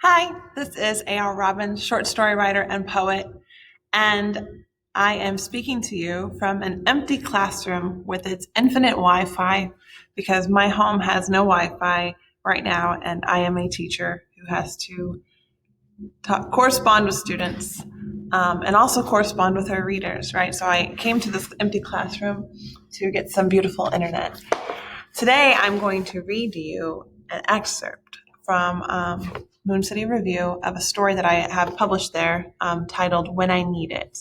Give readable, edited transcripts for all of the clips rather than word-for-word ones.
Hi, this is A.R. Robbins, short story writer and poet, and I am speaking to you from an empty classroom with its infinite Wi-Fi because my home has no Wi-Fi right now, and I am a teacher who has to correspond with students and also correspond with our readers, right? So I came to this empty classroom to get some beautiful internet. Today, I'm going to read to you an excerpt from Moon City Review of a story that I have published there titled When I Need It.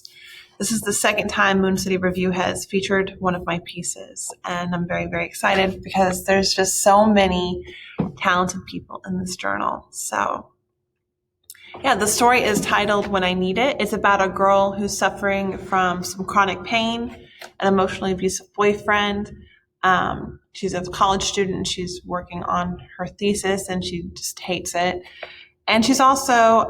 This is the second time Moon City Review has featured one of my pieces, and I'm very, very excited because there's just so many talented people in this journal. So, yeah, the story is titled When I Need It. It's about a girl who's suffering from some chronic pain, an emotionally abusive boyfriend. She's a college student and she's working on her thesis and she just hates it. And she's also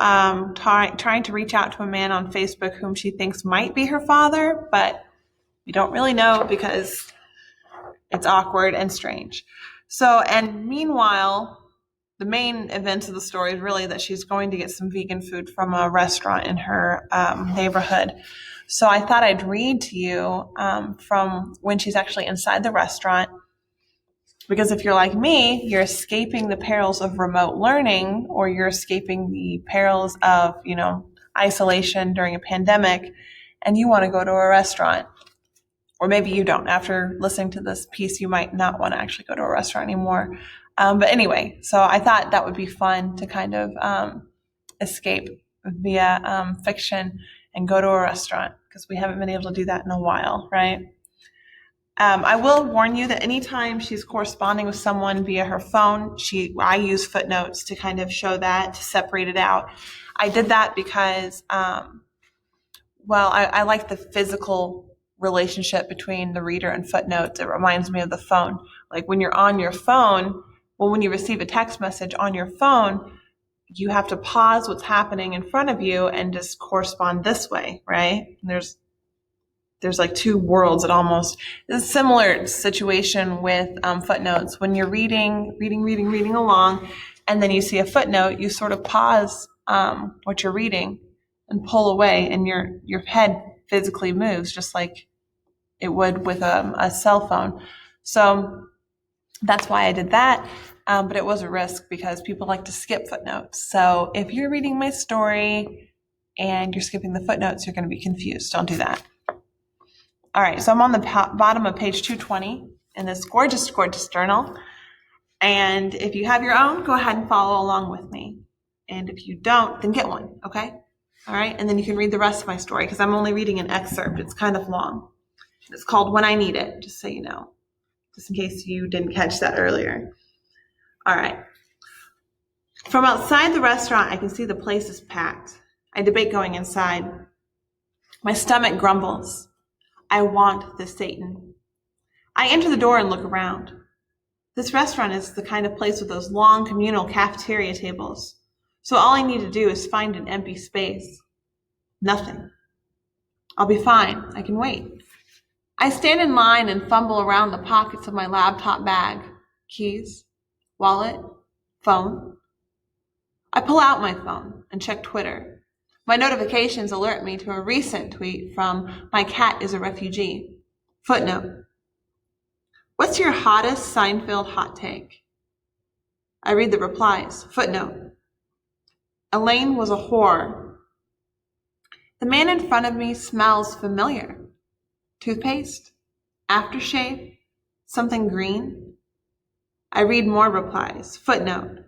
trying to reach out to a man on Facebook whom she thinks might be her father, but we don't really know because it's awkward and strange. So, and meanwhile, the main events of the story is really that she's going to get some vegan food from a restaurant in her neighborhood. So I thought I'd read to you from when she's actually inside the restaurant. Because if you're like me, you're escaping the perils of remote learning, or you're escaping the perils of, isolation during a pandemic, and you want to go to a restaurant. Or maybe you don't. After listening to this piece, you might not want to actually go to a restaurant anymore. But anyway, so I thought that would be fun to kind of escape via fiction and go to a restaurant, because we haven't been able to do that in a while, right? I will warn you that anytime she's corresponding with someone via her phone, I use footnotes to kind of show that, to separate it out. I did that because, I like the physical relationship between the reader and footnotes. It reminds me of the phone. Like when you're on your phone, when you receive a text message on your phone, you have to pause what's happening in front of you and just correspond this way, right? And there's like two worlds. It's a similar situation with footnotes. When you're reading along, and then you see a footnote, you sort of pause what you're reading and pull away, and your head physically moves just like it would with a cell phone. So that's why I did that. But it was a risk because people like to skip footnotes. So if you're reading my story and you're skipping the footnotes, you're going to be confused. Don't do that. All right, so I'm on the bottom of page 220 in this gorgeous, gorgeous journal. And if you have your own, go ahead and follow along with me. And if you don't, then get one, okay? All right, and then you can read the rest of my story because I'm only reading an excerpt. It's kind of long. It's called When I Need It, just so you know, just in case you didn't catch that earlier. All right. From outside the restaurant, I can see the place is packed. I debate going inside. My stomach grumbles. I want this Satan. I enter the door and look around. This restaurant is the kind of place with those long communal cafeteria tables. So all I need to do is find an empty space. Nothing. I'll be fine. I can wait. I stand in line and fumble around the pockets of my laptop bag. Keys, wallet, phone. I pull out my phone and check Twitter. My notifications alert me to a recent tweet from My Cat is a Refugee. Footnote. What's your hottest Seinfeld hot take? I read the replies. Footnote. Elaine was a whore. The man in front of me smells familiar. Toothpaste? Aftershave? Something green? I read more replies. Footnote.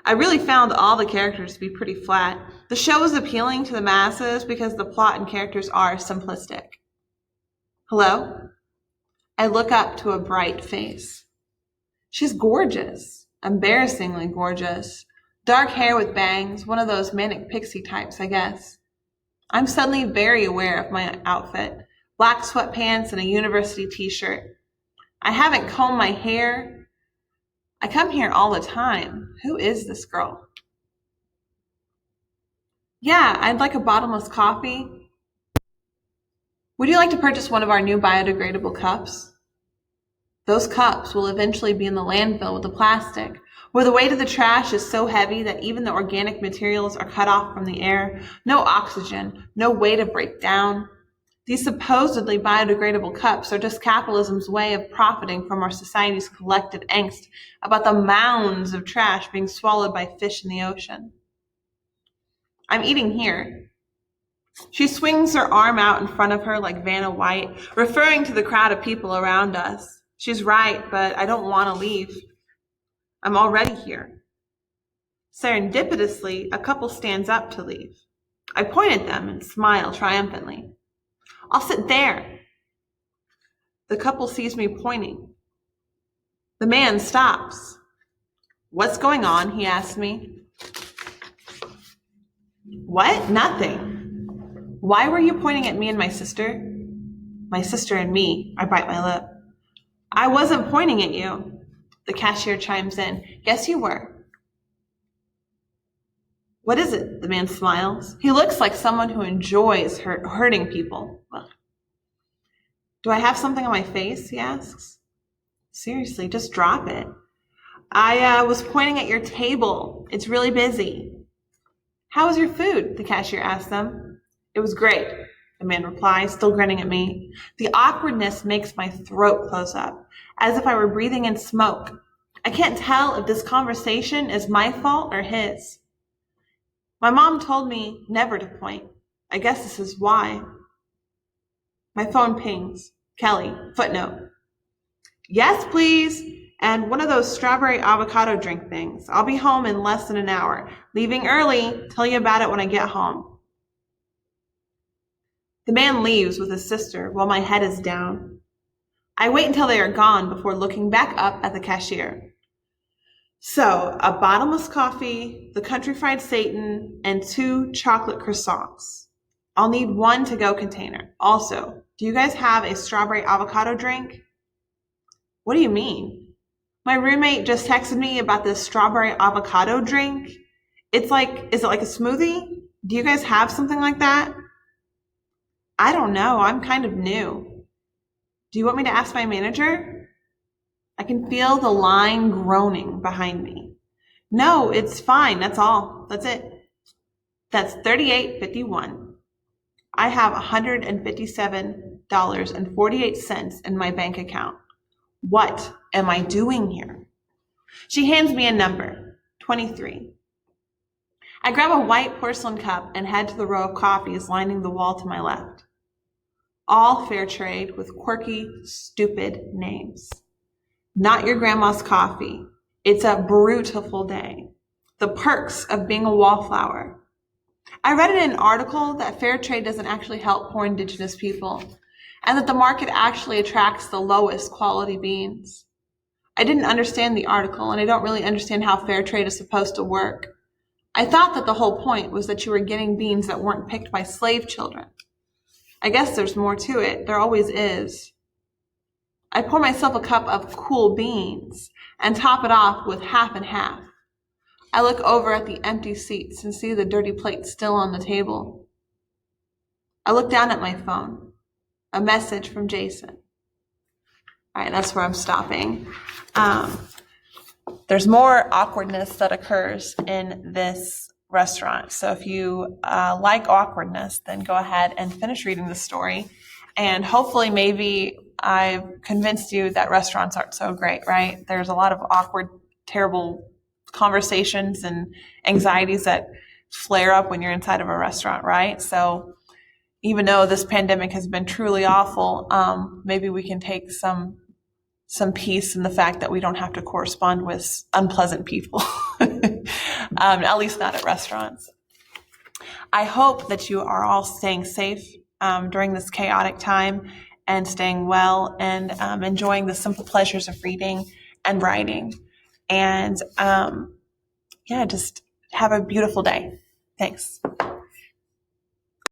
I really found all the characters to be pretty flat. The show is appealing to the masses because the plot and characters are simplistic. Hello? I look up to a bright face. She's gorgeous, embarrassingly gorgeous. Dark hair with bangs, one of those manic pixie types, I guess. I'm suddenly very aware of my outfit. Black sweatpants and a university t-shirt. I haven't combed my hair. I come here all the time. Who is this girl? Yeah, I'd like a bottomless coffee. Would you like to purchase one of our new biodegradable cups? Those cups will eventually be in the landfill with the plastic. where the weight of the trash is so heavy that even the organic materials are cut off from the air, no oxygen, no way to break down. These supposedly biodegradable cups are just capitalism's way of profiting from our society's collective angst about the mounds of trash being swallowed by fish in the ocean. I'm eating here. She swings her arm out in front of her like Vanna White, referring to the crowd of people around us. She's right, but I don't want to leave. I'm already here. Serendipitously, a couple stands up to leave. I point at them and smile triumphantly. I'll sit there. The couple sees me pointing. The man stops. What's going on? He asks me. What? Nothing. Why were you pointing at me and my sister? My sister and me. I bite my lip. I wasn't pointing at you. The cashier chimes in. Yes, you were. What is it? The man smiles. He looks like someone who enjoys hurting people. Do I have something on my face? He asks. Seriously, just drop it. I was pointing at your table. It's really busy. How was your food? The cashier asks them. It was great, the man replies, still grinning at me. The awkwardness makes my throat close up, as if I were breathing in smoke. I can't tell if this conversation is my fault or his. My mom told me never to point. I guess this is why. My phone pings. Kelly, footnote. Yes, please. And one of those strawberry avocado drink things. I'll be home in less than an hour. Leaving early. Tell you about it when I get home. The man leaves with his sister while my head is down. I wait until they are gone before looking back up at the cashier. So, a bottomless coffee, the country fried Satan, and 2 chocolate croissants. I'll need 1 to-go container. Also, do you guys have a strawberry avocado drink? What do you mean? My roommate just texted me about this strawberry avocado drink. Is it like a smoothie? Do you guys have something like that? I don't know. I'm kind of new. Do you want me to ask my manager? I can feel the line groaning behind me. No, it's fine. That's all. That's it. That's $38.51. I have $157.48 in my bank account. What am I doing here? She hands me a number, 23. I grab a white porcelain cup and head to the row of coffees lining the wall to my left. All fair trade with quirky, stupid names. Not your grandma's coffee. It's a beautiful day. The perks of being a wallflower. I read in an article that fair trade doesn't actually help poor indigenous people, and that the market actually attracts the lowest quality beans. I didn't understand the article, and I don't really understand how fair trade is supposed to work. I thought that the whole point was that you were getting beans that weren't picked by slave children. I guess there's more to it. There always is. I pour myself a cup of cool beans and top it off with half and half. I look over at the empty seats and see the dirty plate still on the table. I look down at my phone. A message from Jason. All right, that's where I'm stopping. There's more awkwardness that occurs in this restaurant. So if you like awkwardness, then go ahead and finish reading the story. And hopefully maybe I've convinced you that restaurants aren't so great, right? There's a lot of awkward, terrible conversations and anxieties that flare up when you're inside of a restaurant, right? So even though this pandemic has been truly awful, maybe we can take some peace in the fact that we don't have to correspond with unpleasant people, at least not at restaurants. I hope that you are all staying safe during this chaotic time and staying well and enjoying the simple pleasures of reading and writing. And just have a beautiful day. Thanks.